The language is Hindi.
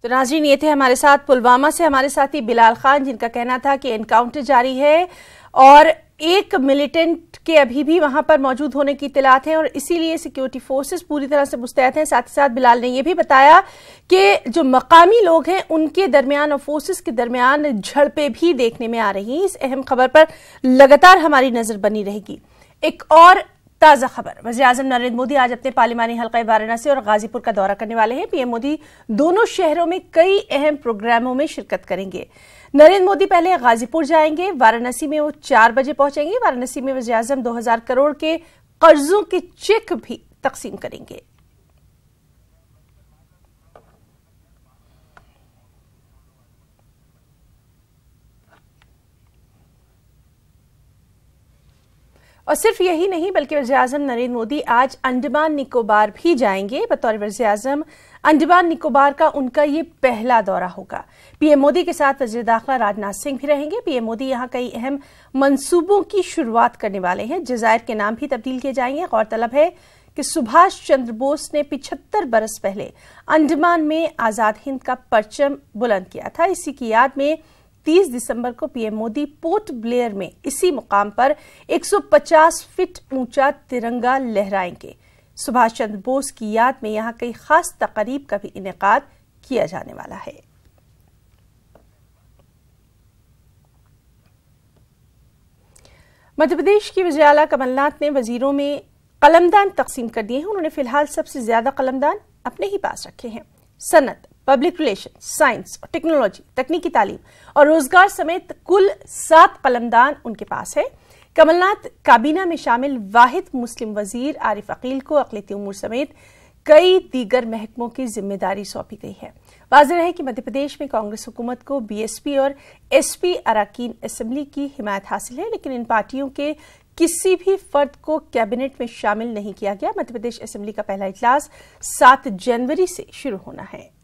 तो नाज़रीन, ये थे हमारे साथ पुलवामा से हमारे साथी बिलाल खान, जिनका कहना था कि एनकाउंटर जारी है और एक मिलिटेंट के अभी भी वहां पर मौजूद होने की इत्तलात हैं और इसीलिए सिक्योरिटी फोर्सेस पूरी तरह से मुस्तैद हैं। साथ ही साथ बिलाल ने यह भी बताया कि जो मकामी लोग हैं उनके दरमियान और फोर्सेस के दरमियान झड़पें भी देखने में आ रही हैं। इस अहम खबर पर लगातार हमारी नजर बनी रहेगी। एक और ताजा खबर, वज़ीर-ए-आज़म नरेंद्र मोदी आज अपने पार्लिमानी हल्का वाराणसी और गाजीपुर का दौरा करने वाले हैं। पीएम मोदी दोनों शहरों में कई अहम प्रोग्रामों में शिरकत करेंगे। नरेंद्र मोदी पहले गाजीपुर जाएंगे, वाराणसी में वो 4 बजे पहुंचेंगे। वाराणसी में वज़ीर-ए-आज़म 2000 करोड़ के कर्जों के चेक भी तकसीम करेंगे। और सिर्फ यही नहीं बल्कि वज़ीर-ए-आज़म नरेंद्र मोदी आज अंडमान निकोबार भी जाएंगे। बतौर वज़ीर-ए-आज़म अंडमान निकोबार का उनका ये पहला दौरा होगा। पीएम मोदी के साथ वज़ीर दाखिला राजनाथ सिंह भी रहेंगे। पीएम मोदी यहां कई अहम मंसूबों की शुरुआत करने वाले हैं। जज़ायर के नाम भी तब्दील किए जाएंगे। गौरतलब है कि सुभाष चंद्र बोस ने 75 बरस पहले अंडमान में आजाद हिंद का परचम बुलंद किया था। इसी की याद में 30 दिसंबर को पीएम मोदी पोर्ट ब्लेयर में इसी मुकाम पर 150 फीट ऊंचा तिरंगा लहराएंगे। सुभाष चंद्र बोस की याद में यहां कई खास तकरीब का भी इनेकाद किया जाने वाला है। मध्य प्रदेश की वज़ीर आला कमलनाथ ने वजीरों में कलमदान तकसीम कर दिए हैं। उन्होंने फिलहाल सबसे ज्यादा कलमदान अपने ही पास रखे हैं। सनत, पब्लिक रिलेशन, साइंस और टेक्नोलॉजी, तकनीकी तालीम और रोजगार समेत कुल 7 कलमदान उनके पास है। कमलनाथ काबीना में शामिल वाहिद मुस्लिम वजीर आरिफ अकील को अक़लियती उमूर समेत कई दीगर महकमों की जिम्मेदारी सौंपी गई है। वाज़ेह है कि मध्य प्रदेश में कांग्रेस हुकूमत को बीएसपी और एसपी अराकीन असेंबली की हिमायत हासिल है, लेकिन इन पार्टियों के किसी भी फर्द को कैबिनेट में शामिल नहीं किया गया। मध्य प्रदेश असेंबली का पहला इजलास 7 जनवरी से शुरू होना है।